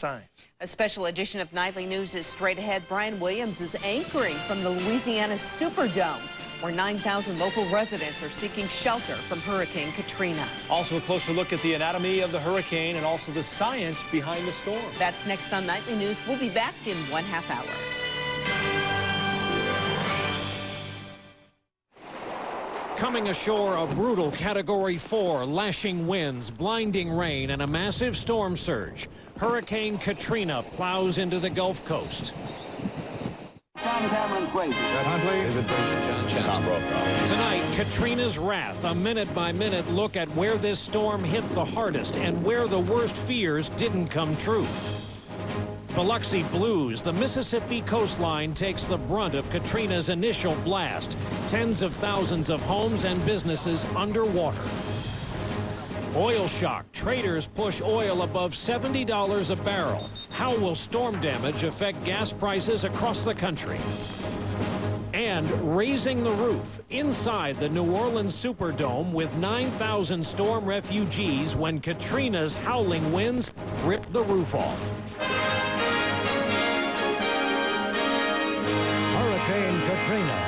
Science. A special edition of Nightly News is straight ahead. Brian Williams is anchoring from the Louisiana Superdome, where 9,000 local residents are seeking shelter from Hurricane Katrina. Also a closer look at the anatomy of the hurricane and also the science behind the storm. That's next on Nightly News. We'll be back in 1/2 hour. Coming ashore, a brutal Category 4, lashing winds, blinding rain, and a massive storm surge. Hurricane Katrina plows into the Gulf Coast. Tonight, Katrina's wrath, a minute-by-minute look at where this storm hit the hardest and where the worst fears didn't come true. Biloxi Blues, the Mississippi coastline takes the brunt of Katrina's initial blast. Tens of thousands of homes and businesses underwater. Oil shock. Traders push oil above $70 a barrel. How will storm damage affect gas prices across the country? And raising the roof inside the New Orleans Superdome with 9,000 storm refugees when Katrina's howling winds ripped the roof off. Hurricane Katrina.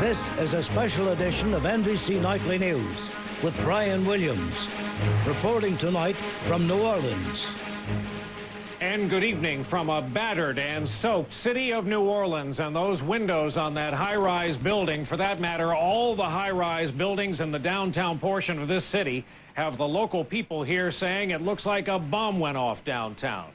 This is a special edition of NBC Nightly News with Brian Williams, reporting tonight from New Orleans. And good evening from a battered and soaked city of New Orleans. And those windows on that high-rise building, for that matter, all the high-rise buildings in the downtown portion of this city, have the local people here saying it looks like a bomb went off downtown.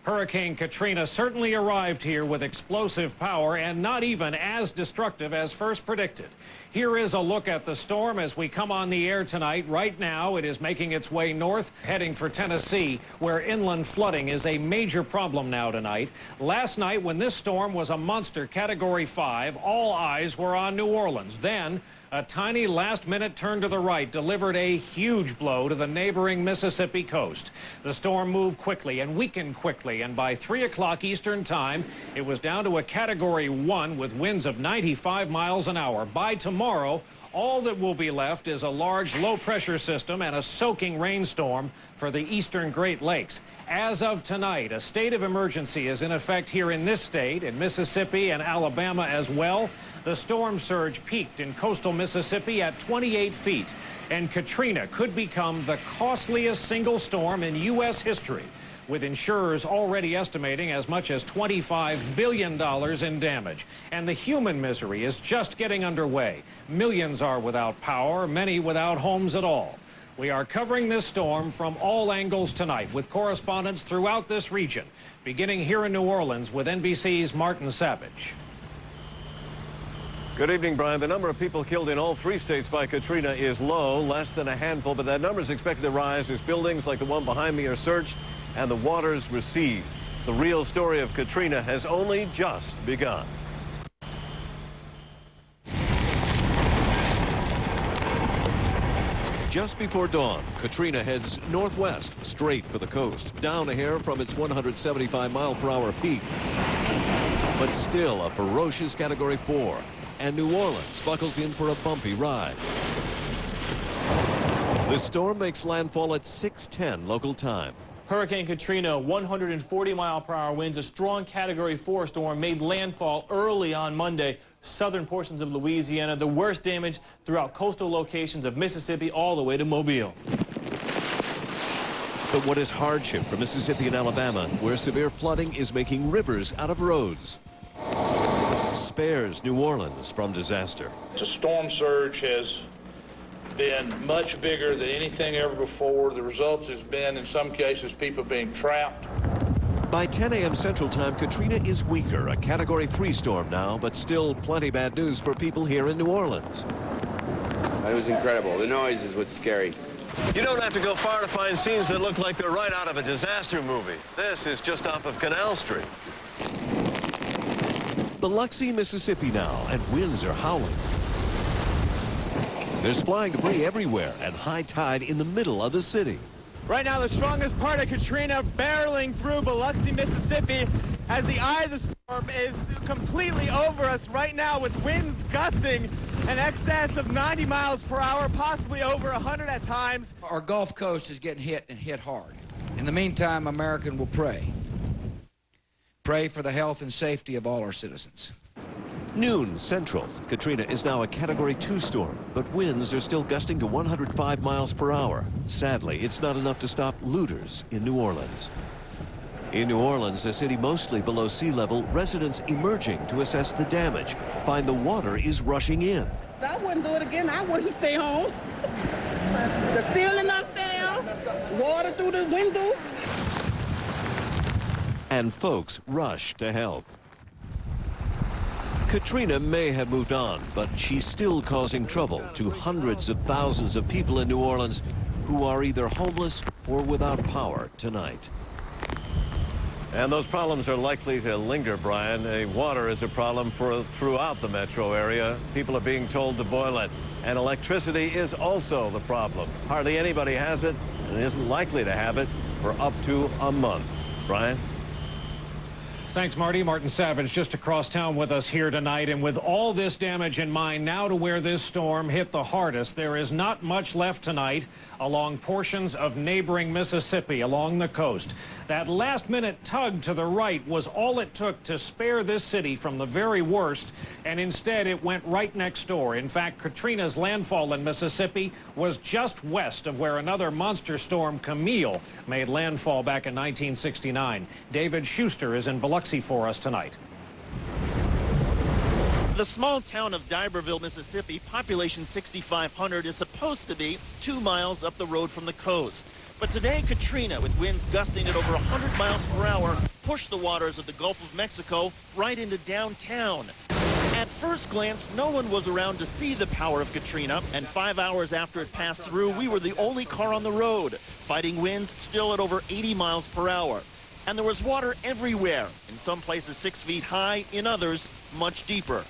Hurricane Katrina certainly arrived here with explosive power and not even as destructive as first predicted. Here is a look at the storm as we come on the air tonight. Right now, it is making its way north, heading for Tennessee, where inland flooding is a major problem now tonight. Last night, when this storm was a monster Category 5, all eyes were on New Orleans. Then, a tiny last-minute turn to the right delivered a huge blow to the neighboring Mississippi coast. The storm moved quickly and weakened quickly, and by 3 o'clock Eastern Time, it was down to a Category 1 with winds of 95 miles an hour. By tomorrow, all that will be left is a large low-pressure system and a soaking rainstorm for the eastern Great Lakes. As of tonight, a state of emergency is in effect here in this state, in Mississippi and Alabama as well. The storm surge peaked in coastal Mississippi at 28 feet, and Katrina could become the costliest single storm in U.S. history, with insurers already estimating as much as $25 billion in damage. And the human misery is just getting underway. Millions are without power, many without homes at all. We are covering this storm from all angles tonight with correspondents throughout this region, beginning here in New Orleans with NBC's Martin Savage. Good evening, Brian. The number of people killed in all 3 states by Katrina is low, less than a handful, but that number is expected to rise as buildings like the one behind me are searched and the waters recede. The real story of Katrina has only just begun. Just before dawn, Katrina heads northwest, straight for the coast, down a hair from its 175-mile-per-hour peak. But still a ferocious Category 4, and New Orleans buckles in for a bumpy ride. The storm makes landfall at 6:10 local time. Hurricane Katrina, 140-mile-per-hour winds, a strong Category 4 storm, made landfall early on Monday. Southern portions of Louisiana, the worst damage throughout coastal locations of Mississippi all the way to Mobile. But what is hardship for Mississippi and Alabama, where severe flooding is making rivers out of roads, spares New Orleans from disaster. The storm surge has been much bigger than anything ever before. The result has been, in some cases, people being trapped. By 10 a.m. Central Time, Katrina is weaker, a Category 3 storm now, but still plenty bad news for people here in New Orleans. It was incredible. The noise is what's scary. You don't have to go far to find scenes that look like they're right out of a disaster movie. This is just off of Canal Street. Biloxi, Mississippi now, and winds are howling. There's flying debris everywhere and high tide in the middle of the city. Right now, the strongest part of Katrina barreling through Biloxi, Mississippi, as the eye of the storm is completely over us right now with winds gusting an excess of 90 miles per hour, possibly over 100 at times. Our Gulf Coast is getting hit and hit hard. In the meantime, American will pray. pray for the health and safety of all our citizens. Noon Central. Katrina is now a Category 2 storm, but winds are still gusting to 105 miles per hour. Sadly, it's not enough to stop looters in New Orleans. In New Orleans, a city mostly below sea level, residents emerging to assess the damage find the water is rushing in. I wouldn't do it again. I wouldn't stay home. The ceiling up there, water through the windows. And folks rush to help. Katrina may have moved on, but she's still causing trouble to hundreds of thousands of people in New Orleans who are either homeless or without power tonight. And those problems are likely to linger, Brian. Water is a problem throughout the metro area. People are being told to boil it. And electricity is also the problem. Hardly anybody has it and isn't likely to have it for up to a month. Brian? Thanks, Marty. Martin Savage just across town with us here tonight. And with all this damage in mind, now to where this storm hit the hardest, there is not much left tonight along portions of neighboring Mississippi along the coast. That last-minute tug to the right was all it took to spare this city from the very worst, and instead it went right next door. In fact, Katrina's landfall in Mississippi was just west of where another monster storm, Camille, made landfall back in 1969. David Schuster is in Biloxi for us tonight. The small town of D'Iberville, Mississippi, population 6,500, is supposed to be 2 miles up the road from the coast. But today, Katrina, with winds gusting at over 100 miles per hour, pushed the waters of the Gulf of Mexico right into downtown. At first glance, no one was around to see the power of Katrina, and 5 hours after it passed through, we were the only car on the road, fighting winds still at over 80 miles per hour. And there was water everywhere, in some places 6 feet high, in others much deeper.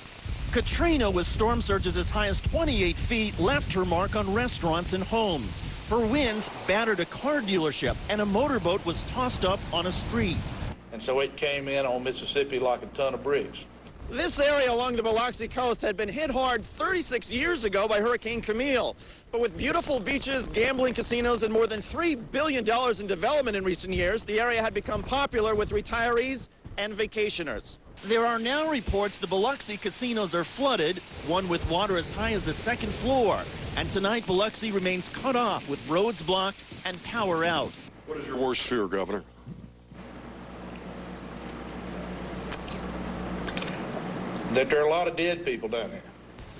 Katrina, with storm surges as high as 28 feet, left her mark on restaurants and homes. Her winds battered a car dealership, and a motorboat was tossed up on a street. And so it came in on Mississippi like a ton of bricks. This area along the Biloxi coast had been hit hard 36 years ago by Hurricane Camille. But with beautiful beaches, gambling casinos, and more than $3 billion in development in recent years, the area had become popular with retirees and vacationers. There are now reports the Biloxi casinos are flooded, one with water as high as the second floor. And tonight, Biloxi remains cut off with roads blocked and power out. What is your worst fear, Governor? That there are a lot of dead people down there.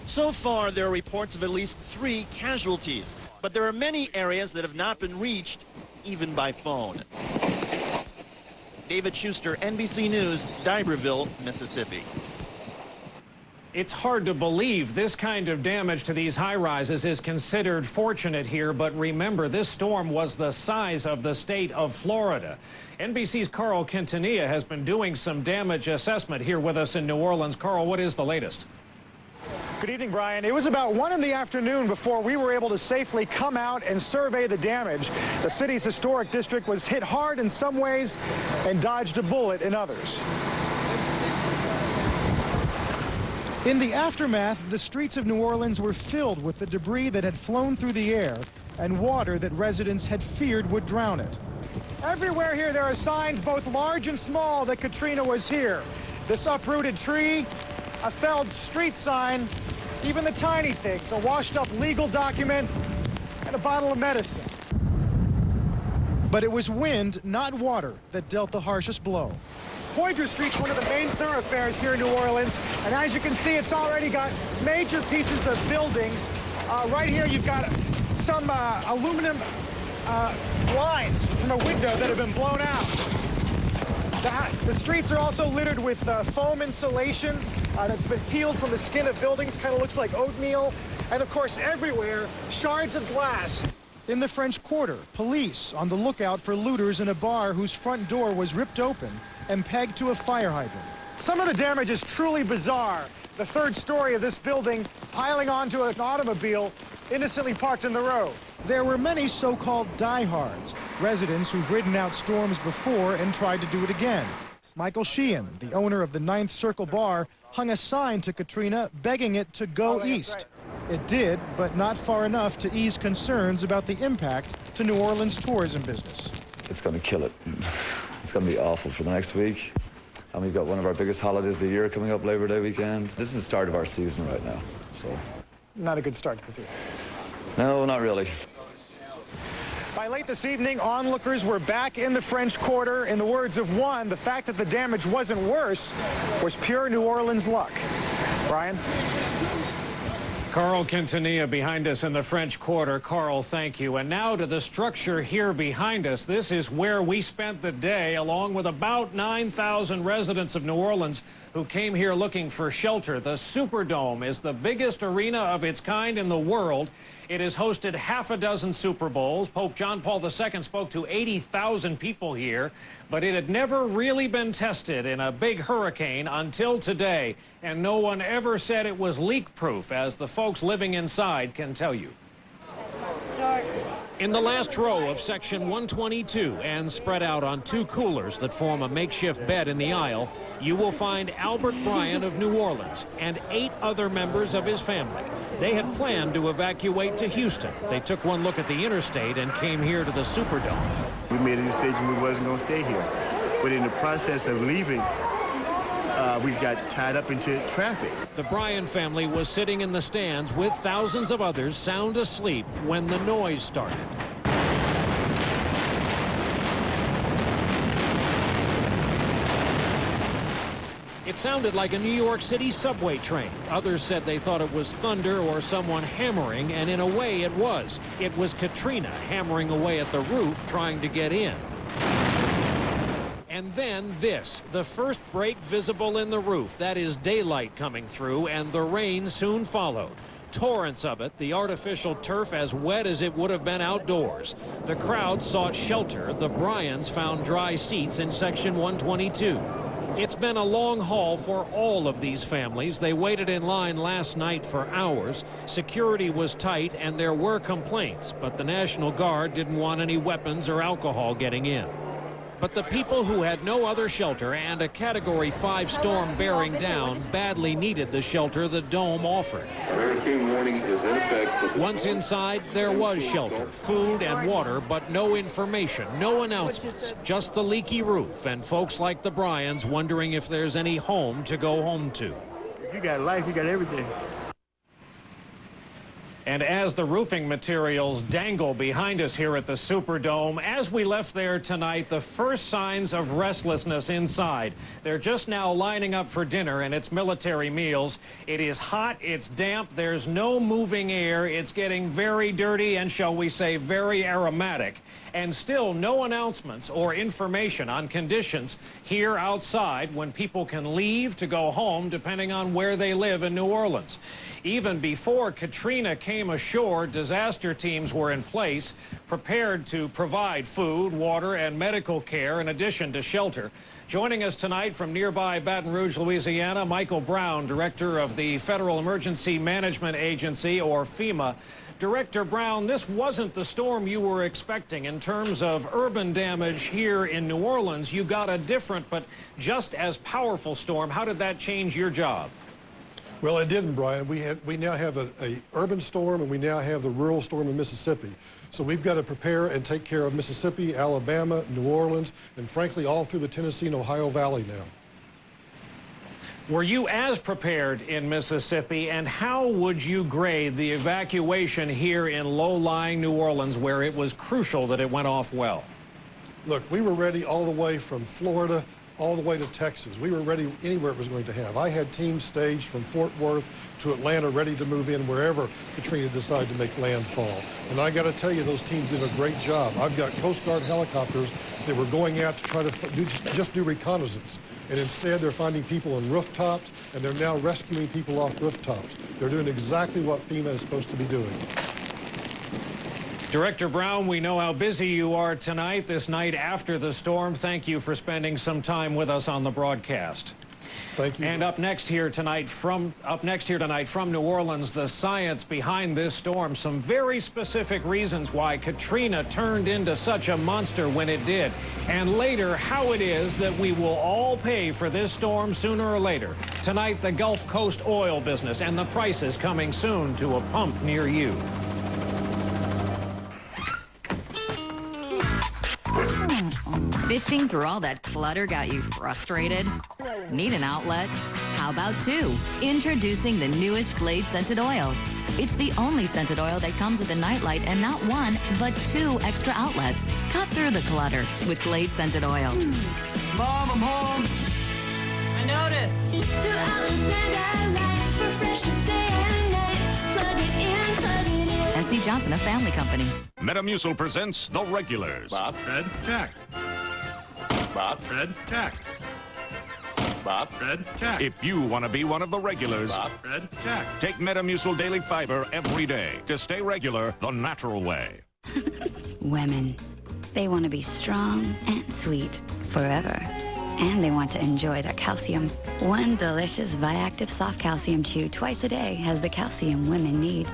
So far, there are reports of at least 3 casualties, but there are many areas that have not been reached, even by phone. David Schuster, NBC News, D'Iberville, Mississippi. It's hard to believe this kind of damage to these high-rises is considered fortunate here, but remember, this storm was the size of the state of Florida. NBC's Carl Quintanilla has been doing some damage assessment here with us in New Orleans. Carl, what is the latest? Good evening, Brian. It was about 1 in the afternoon before we were able to safely come out and survey the damage. The city's historic district was hit hard in some ways and dodged a bullet in others. In the aftermath, the streets of New Orleans were filled with the debris that had flown through the air and water that residents had feared would drown it. Everywhere here there are signs, both large and small, that Katrina was here. This uprooted tree, a felled street sign, even the tiny things, a washed-up legal document, and a bottle of medicine. But it was wind, not water, that dealt the harshest blow. Poydras Street's one of the main thoroughfares here in New Orleans, and as you can see, it's already got major pieces of buildings. Right here, you've got some aluminum blinds from a window that have been blown out. The streets are also littered with foam insulation that's been peeled from the skin of buildings, kind of looks like oatmeal. And of course, everywhere, shards of glass. In the French Quarter, police on the lookout for looters in a bar whose front door was ripped open and pegged to a fire hydrant. Some of the damage is truly bizarre. The third story of this building piling onto an automobile innocently parked in the road. There were many so-called diehards, residents who've ridden out storms before and tried to do it again. Michael Sheehan, the owner of the Ninth Circle Bar, hung a sign to Katrina begging it to go east. It did, but not far enough to ease concerns about the impact to New Orleans tourism business. It's going to kill it. It's going to be awful for the next week. And we've got one of our biggest holidays of the year coming up, Labor Day weekend. This is the start of our season right now, so. Not a good start to the season. No, not really. By late this evening, onlookers were back in the French Quarter. In the words of one, the fact that the damage wasn't worse was pure New Orleans luck. Brian? Carl Quintanilla behind us in the French Quarter. Carl, thank you. And now to the structure here behind us. This is where we spent the day, along with about 9,000 residents of New Orleans who came here looking for shelter. The Superdome is the biggest arena of its kind in the world. It has hosted half a dozen Super Bowls. Pope John Paul II spoke to 80,000 people here, but it had never really been tested in a big hurricane until today, and no one ever said it was leak-proof, as the folks living inside can tell you. In the last row of Section 122 and spread out on two coolers that form a makeshift bed in the aisle, you will find Albert Bryan of New Orleans and 8 other members of his family. They had planned to evacuate to Houston. They took one look at the interstate and came here to the Superdome. We made a decision we wasn't going to stay here. But in the process of leaving, we got tied up into traffic. The Bryan family was sitting in the stands with thousands of others sound asleep when the noise started. It sounded like a New York City subway train. Others said they thought it was thunder or someone hammering, and in a way it was. It was Katrina hammering away at the roof trying to get in. And then this, the first break visible in the roof. That is daylight coming through, and the rain soon followed. Torrents of it, the artificial turf as wet as it would have been outdoors. The crowd sought shelter. The Bryans found dry seats in Section 122. It's been a long haul for all of these families. They waited in line last night for hours. Security was tight, and there were complaints, but the National Guard didn't want any weapons or alcohol getting in. But the people who had no other shelter and a Category 5 storm bearing down badly needed the shelter the dome offered. Hurricane warning is in effect. Once inside, there was shelter, food and water, but no information, no announcements, just the leaky roof and folks like the Bryans wondering if there's any home to go home to. If you got life, you got everything. And as the roofing materials dangle behind us here at the Superdome, as we left there tonight, the first signs of restlessness inside. They're just now lining up for dinner, and it's military meals. It is hot, it's damp, there's no moving air, it's getting very dirty and, shall we say, very aromatic. And still no announcements or information on conditions here outside when people can leave to go home depending on where they live in New Orleans. Even before Katrina came ashore, disaster teams were in place, prepared to provide food, water, and medical care in addition to shelter. Joining us tonight from nearby Baton Rouge, Louisiana, Michael Brown, director of the Federal Emergency Management Agency, or FEMA. Director Brown, this wasn't the storm you were expecting. In terms of urban damage here in New Orleans, you got a different but just as powerful storm. How did that change your job? Well, it didn't, Brian. We now have a urban storm, and we now have the rural storm in Mississippi. So we've got to prepare and take care of Mississippi, Alabama, New Orleans, and frankly, all through the Tennessee and Ohio Valley now. Were you as prepared in Mississippi, and how would you grade the evacuation here in low-lying New Orleans, where it was crucial that it went off well? Look, we were ready all the way from Florida all the way to Texas. We were ready anywhere it was going to have. I had teams staged from Fort Worth to Atlanta ready to move in wherever Katrina decided to make landfall. And I got to tell you, those teams did a great job. I've got Coast Guard helicopters that were going out to try to just do reconnaissance. And instead, they're finding people on rooftops, and they're now rescuing people off rooftops. They're doing exactly what FEMA is supposed to be doing. Director Brown, we know how busy you are tonight, this night after the storm. Thank you for spending some time with us on the broadcast. Thank you. And up next here tonight from New Orleans, the science behind this storm. Some very specific reasons why Katrina turned into such a monster when it did. And later, how it is that we will all pay for this storm sooner or later. Tonight, the Gulf Coast oil business and the prices coming soon to a pump near you. Sifting through all that clutter got you frustrated? Need an outlet? How about two? Introducing the newest Glade Scented Oil. It's the only scented oil that comes with a nightlight and not one, but two extra outlets. Cut through the clutter with Glade Scented Oil. Mom, I'm home. I noticed. 2 outlets and a light for fresh to stay at night. Plug it in, plug it in. S.C. Johnson, a family company. Metamucil presents The Regulars. Bob, Fred, Jack. Bob, Fred, Jack. Bob, Fred, Jack. If you want to be one of the regulars, Bob, Fred, Jack. take Metamucil Daily Fiber every day to stay regular the natural way. Women. They want to be strong and sweet forever. And they want to enjoy their calcium. One delicious Viactive Soft Calcium Chew twice a day has the calcium women need.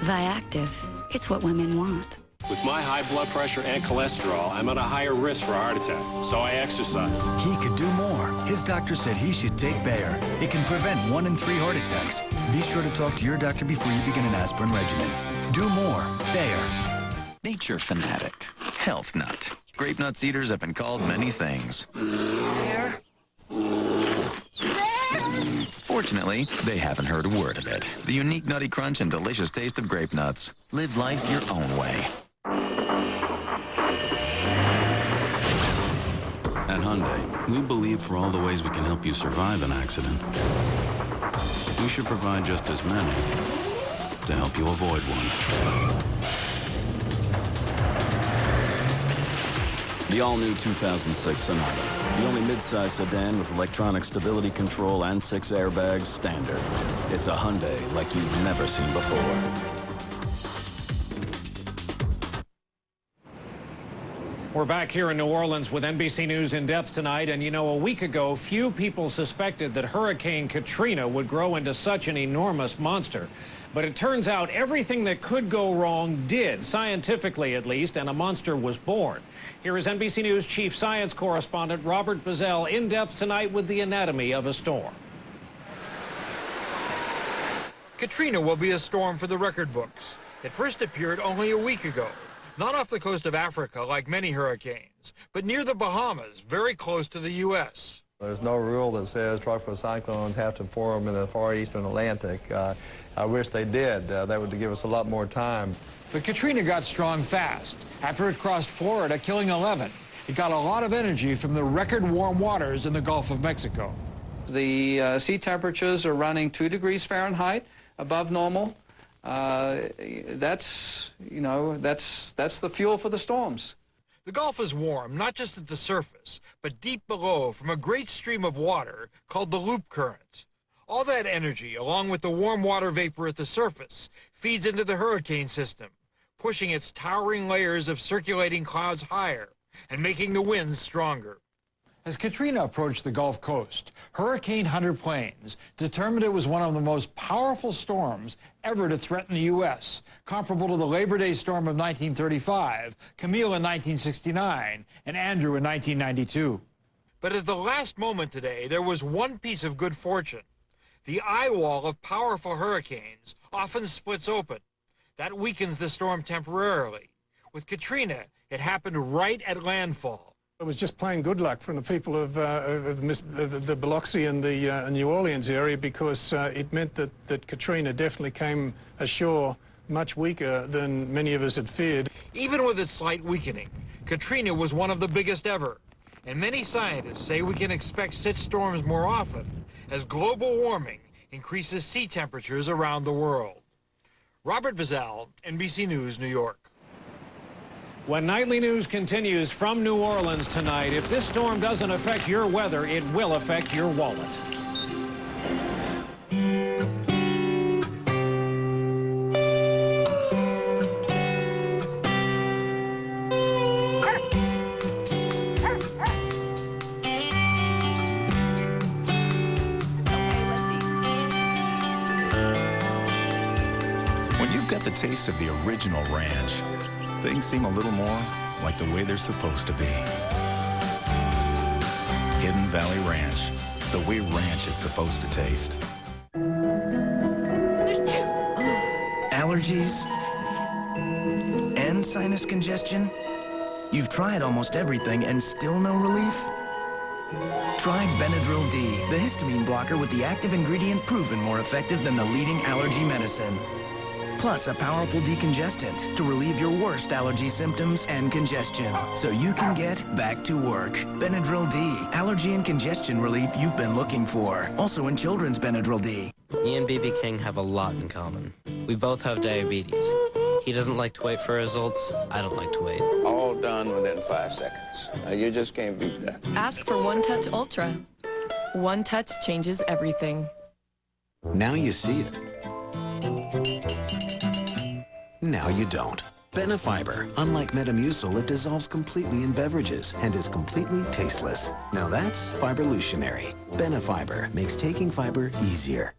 Viactive. It's what women want. With my high blood pressure and cholesterol, I'm at a higher risk for a heart attack, so I exercise. He could do more. His doctor said he should take Bayer. It can prevent 1 in 3 heart attacks. Be sure to talk to your doctor before you begin an aspirin regimen. Do more. Bayer. Nature fanatic. Health nut. Grape nuts eaters have been called many things. Bear. Fortunately, they haven't heard a word of it. The unique nutty crunch and delicious taste of grape nuts. Live life your own way. At Hyundai, we believe for all the ways we can help you survive an accident, we should provide just as many to help you avoid one. The all-new 2006 Sonata, the only mid-size sedan with electronic stability control and 6 airbags standard. It's a Hyundai like you've never seen before. We're back here in New Orleans with NBC News In Depth tonight, and you know, a week ago, few people suspected that Hurricane Katrina would grow into such an enormous monster. But it turns out everything that could go wrong did, scientifically at least, and a monster was born. Here is NBC News Chief Science Correspondent Robert Bazell in depth tonight with the anatomy of a storm. Katrina will be a storm for the record books. It first appeared only a week ago, not off the coast of Africa like many hurricanes, but near the Bahamas, very close to the U.S. There's no rule that says tropical cyclones have to form in the far eastern Atlantic. I wish they did. That would give us a lot more time. But Katrina got strong fast. After it crossed Florida, killing 11, it got a lot of energy from the record warm waters in the Gulf of Mexico. The sea temperatures are running 2 degrees Fahrenheit above normal. That's the fuel for the storms. The Gulf is warm, not just at the surface, but deep below from a great stream of water called the loop current. All that energy, along with the warm water vapor at the surface, feeds into the hurricane system, pushing its towering layers of circulating clouds higher and making the winds stronger. As Katrina approached the Gulf Coast, Hurricane Hunter planes determined it was one of the most powerful storms ever to threaten the U.S., comparable to the Labor Day storm of 1935, Camille in 1969, and Andrew in 1992. But at the last moment today, there was one piece of good fortune. The eye wall of powerful hurricanes often splits open. That weakens the storm temporarily. With Katrina, it happened right at landfall. It was just plain good luck from the people of the Biloxi and the New Orleans area, because it meant that Katrina definitely came ashore much weaker than many of us had feared. Even with its slight weakening, Katrina was one of the biggest ever. And many scientists say we can expect such storms more often as global warming increases sea temperatures around the world. Robert Bazell, NBC News, New York. When Nightly News continues from New Orleans tonight, if this storm doesn't affect your weather, it will affect your wallet. When you've got the taste of the original ranch, things seem a little more like the way they're supposed to be. Hidden Valley Ranch, the way ranch is supposed to taste. Allergies and sinus congestion. You've tried almost everything and still no relief? Try Benadryl D, the histamine blocker with the active ingredient proven more effective than the leading allergy medicine. Plus a powerful decongestant to relieve your worst allergy symptoms and congestion, so you can get back to work. Benadryl D, allergy and congestion relief you've been looking for. Also in children's Benadryl D. Me and B.B. King have a lot in common. We both have diabetes. He doesn't like to wait for results. I don't like to wait. All done within 5 seconds. You just can't beat that. Ask for One Touch Ultra. One Touch changes everything. Now you see it. Now you don't. Benefiber, unlike Metamucil, it dissolves completely in beverages and is completely tasteless. Now that's fiberlutionary. Benefiber makes taking fiber easier.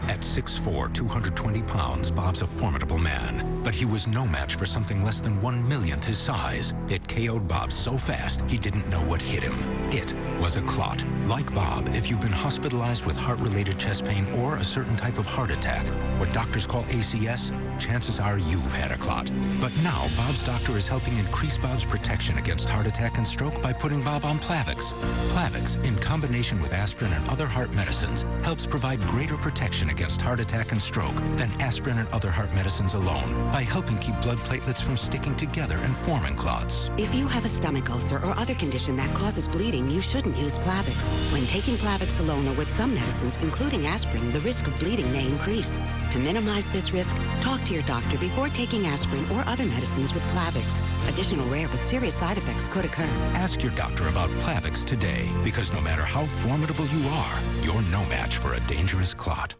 At 6'4", 220 pounds, Bob's a formidable man. But he was no match for something less than 1/1,000,000th his size. It KO'd Bob so fast, he didn't know what hit him. It was a clot. Like Bob, if you've been hospitalized with heart-related chest pain or a certain type of heart attack, what doctors call ACS, chances are you've had a clot. But now, Bob's doctor is helping increase Bob's protection against heart attack and stroke by putting Bob on Plavix. Plavix, in combination with aspirin and other heart medicines, helps provide greater protection against heart attack and stroke than aspirin and other heart medicines alone by helping keep blood platelets from sticking together and forming clots. If you have a stomach ulcer or other condition that causes bleeding, you shouldn't use Plavix. When taking Plavix alone or with some medicines, including aspirin, the risk of bleeding may increase. To minimize this risk, talk to your doctor before taking aspirin or other medicines with Plavix. Additional rare but serious side effects could occur. Ask your doctor about Plavix today, because no matter how formidable you are, you're no match for a dangerous clot.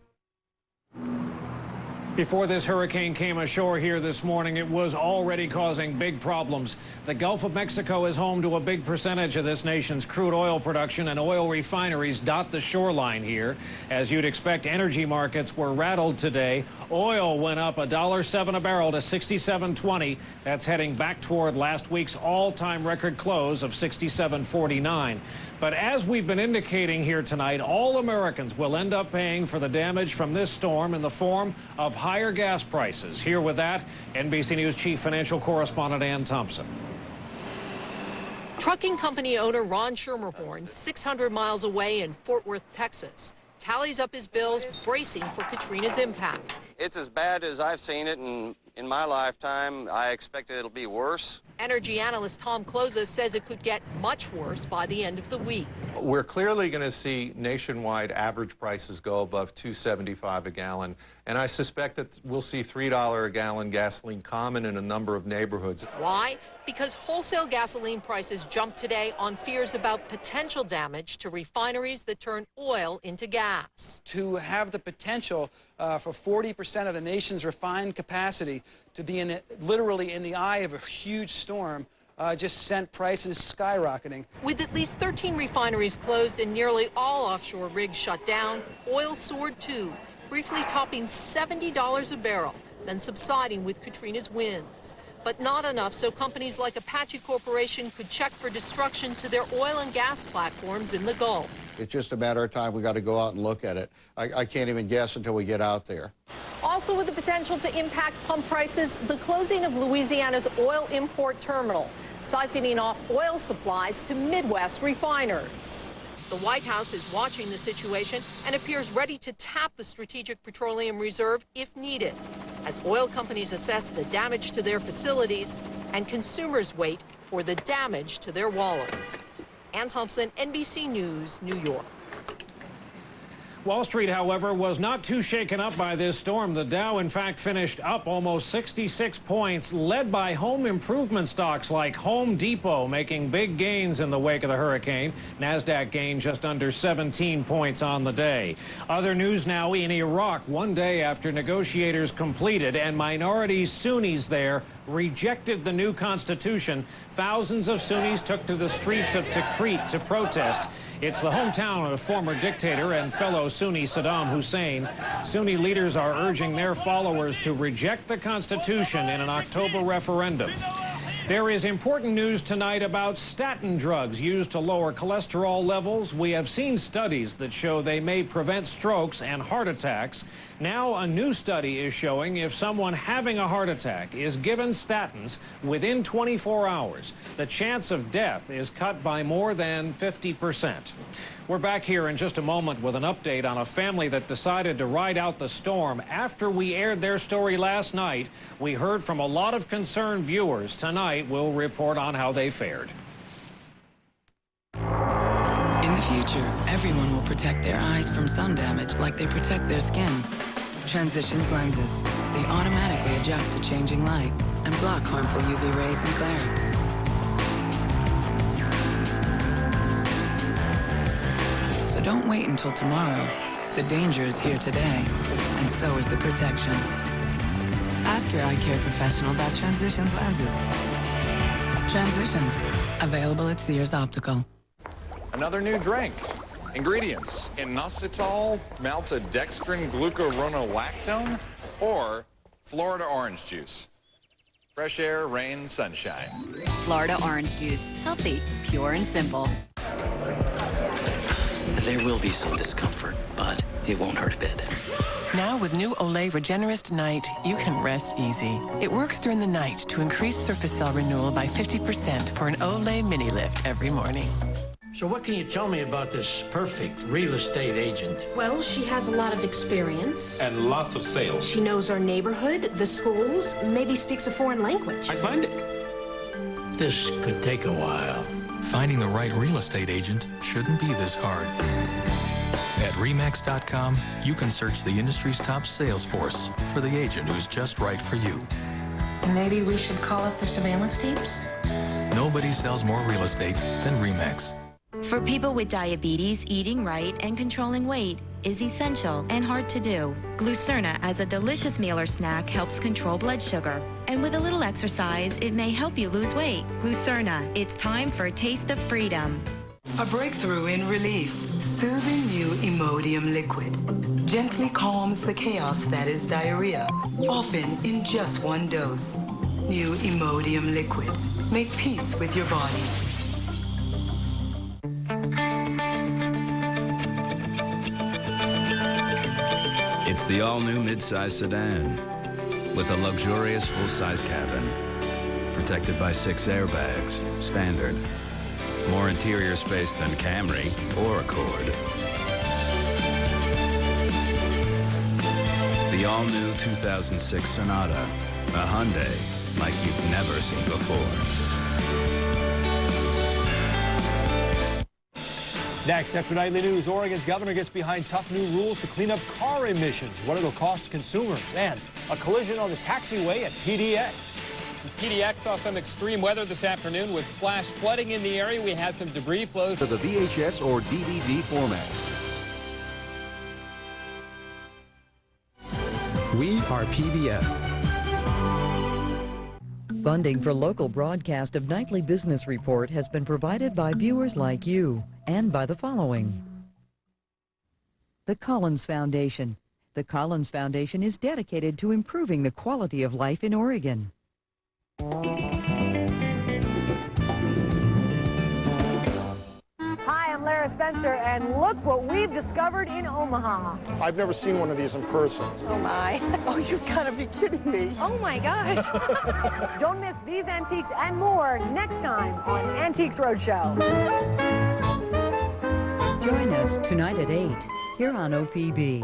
Before this hurricane came ashore here this morning, it was already causing big problems. The Gulf of Mexico is home to a big percentage of this nation's crude oil production, and oil refineries dot the shoreline here. As you'd expect, energy markets were rattled today. Oil went up $1.07 a barrel to $67.20. That's heading back toward last week's all-time record close of $67.49. But as we've been indicating here tonight, all Americans will end up paying for the damage from this storm in the form of higher gas prices. Here with that, NBC News Chief Financial Correspondent Ann Thompson. Trucking company owner Ron Schermerhorn, 600 miles away in Fort Worth, Texas, tallies up his bills, bracing for Katrina's impact. It's as bad as I've seen it in my lifetime. I expected it'll be worse. Energy analyst Tom Closa says it could get much worse by the end of the week. We're clearly going to see nationwide average prices go above $2.75 a gallon, and I suspect that we'll see $3 a gallon gasoline common in a number of neighborhoods. Why? Because wholesale gasoline prices jumped today on fears about potential damage to refineries that turn oil into gas. To have the potential for 40% of the nation's refined capacity to be literally in the eye of a huge storm just sent prices skyrocketing. With at least 13 refineries closed and nearly all offshore rigs shut down, oil soared too, briefly topping $70 a barrel, then subsiding with Katrina's winds. But not enough so companies like Apache Corporation could check for destruction to their oil and gas platforms in the Gulf. It's just a matter of time. We got to go out and look at it. I can't even guess until we get out there. Also with the potential to impact pump prices, the closing of Louisiana's oil import terminal, siphoning off oil supplies to Midwest refiners. The White House is watching the situation and appears ready to tap the Strategic Petroleum Reserve if needed, as oil companies assess the damage to their facilities and consumers wait for the damage to their wallets. Ann Thompson, NBC News, New York. Wall Street, however, was not too shaken up by this storm. The Dow, in fact, finished up almost 66 points, led by home improvement stocks like Home Depot, making big gains in the wake of the hurricane. NASDAQ gained just under 17 points on the day. Other news now in Iraq, one day after negotiators completed and minority Sunnis there rejected the new constitution, thousands of Sunnis took to the streets of Tikrit to protest. It's the hometown of former dictator and fellow Sunni Saddam Hussein. Sunni leaders are urging their followers to reject the Constitution in an October referendum. There is important news tonight about statin drugs used to lower cholesterol levels. We have seen studies that show they may prevent strokes and heart attacks. Now, a new study is showing if someone having a heart attack is given statins within 24 hours, the chance of death is cut by more than 50%. We're back here in just a moment with an update on a family that decided to ride out the storm. After we aired their story last night, we heard from a lot of concerned viewers. Tonight, we'll report on how they fared. In the future, everyone will protect their eyes from sun damage like they protect their skin. Transitions lenses. They automatically adjust to changing light and block harmful UV rays and glare. So don't wait until tomorrow. The danger is here today, and so is the protection. Ask your eye care professional about Transitions lenses. Transitions, available at Sears Optical. Another new drink. Ingredients: inositol, maltodextrin, glucuronolactone, or Florida orange juice. Fresh air, rain, sunshine. Florida orange juice. Healthy, pure, and simple. There will be some discomfort, but it won't hurt a bit. Now with new Olay Regenerist Night, you can rest easy. It works during the night to increase surface cell renewal by 50% for an Olay mini lift every morning. So what can you tell me about this perfect real estate agent? Well, she has a lot of experience. And lots of sales. She knows our neighborhood, the schools, maybe speaks a foreign language. Icelandic. This could take a while. Finding the right real estate agent shouldn't be this hard. At RE/MAX.com, you can search the industry's top sales force for the agent who's just right for you. Maybe we should call up their surveillance teams? Nobody sells more real estate than RE/MAX. For people with diabetes, eating right and controlling weight is essential and hard to do. Glucerna as a delicious meal or snack helps control blood sugar. And with a little exercise, it may help you lose weight. Glucerna, it's time for a taste of freedom. A breakthrough in relief. Soothing new Imodium liquid. Gently calms the chaos that is diarrhea, often in just one dose. New Imodium liquid. Make peace with your body. It's the all-new midsize sedan with a luxurious full-size cabin, protected by 6 airbags, standard. More interior space than Camry or Accord. The all-new 2006 Sonata, a Hyundai like you've never seen before. Next, after Nightly News, Oregon's governor gets behind tough new rules to clean up car emissions, what it'll cost consumers, and a collision on the taxiway at PDX. PDX saw some extreme weather this afternoon with flash flooding in the area. We had some debris flows to the VHS or DVD format. We are PBS. Funding for local broadcast of Nightly Business Report has been provided by viewers like you and by the following. The Collins Foundation. The Collins Foundation is dedicated to improving the quality of life in Oregon. Hi, I'm Lara Spencer, and look what we've discovered in Omaha. I've never seen one of these in person. Oh, my. Oh, you've got to be kidding me. Oh, my gosh. Don't miss these antiques and more next time on Antiques Roadshow. Join us tonight at 8 here on OPB.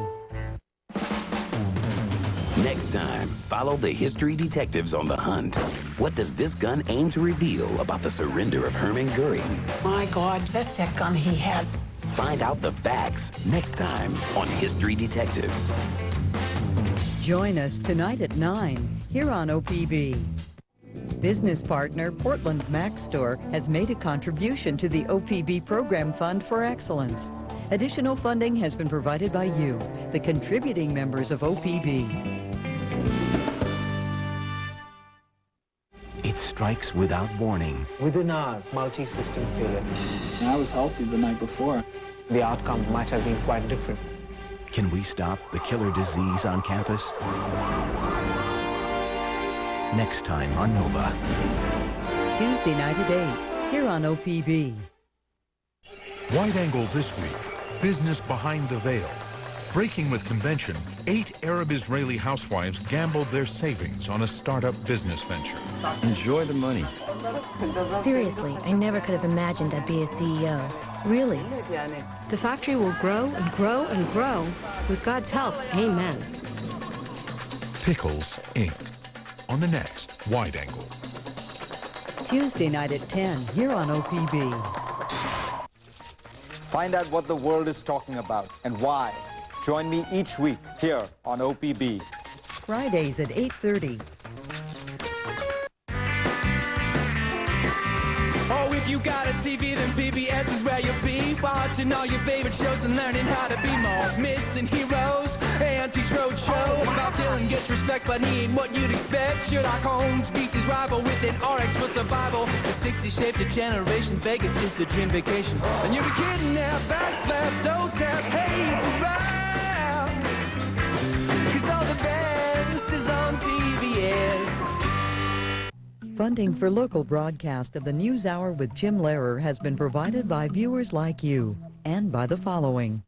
Next time, follow the history detectives on the hunt. What does this gun aim to reveal about the surrender of Herman Goering? My God, that's that gun he had. Find out the facts next time on History Detectives. Join us tonight at 9 here on OPB. Business partner Portland Mac Store has made a contribution to the OPB Program Fund for Excellence. Additional funding has been provided by you, the contributing members of OPB. It strikes without warning. Within hours, multi-system failure. I was healthy the night before. The outcome might have been quite different. Can we stop the killer disease on campus? Next time on Nova. Tuesday night at 8, here on OPB. Wide Angle this week, business behind the veil. Breaking with convention, 8 Arab-Israeli housewives gambled their savings on a startup business venture. Enjoy the money. Seriously, I never could have imagined I'd be a CEO. Really. The factory will grow and grow and grow. With God's help, amen. Pickles, Inc. On the next Wide Angle. Tuesday night at 10, here on OPB. Find out what the world is talking about and why. Join me each week here on OPB. Fridays at 8:30. Oh, if you got a TV, then PBS is where you'll be. Watching all your favorite shows and learning how to be more. Missing heroes, Antiques Roadshow. Bob Dylan gets respect, but he ain't what you'd expect. Sherlock Holmes beats his rival with an RX for survival. The 60s shaped a generation. Vegas is the dream vacation. And you'll be kidding now, backslap, don't tap. Hey, it's a rap. 'Cause all the best is on PBS. Funding for local broadcast of the News Hour with Jim Lehrer has been provided by viewers like you and by the following.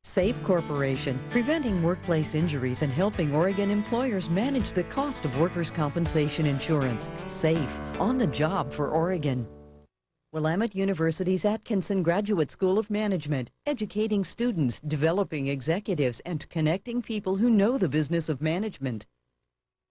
SAFE Corporation, preventing workplace injuries and helping Oregon employers manage the cost of workers' compensation insurance. SAFE, on the job for Oregon. Willamette University's Atkinson Graduate School of Management, educating students, developing executives, and connecting people who know the business of management.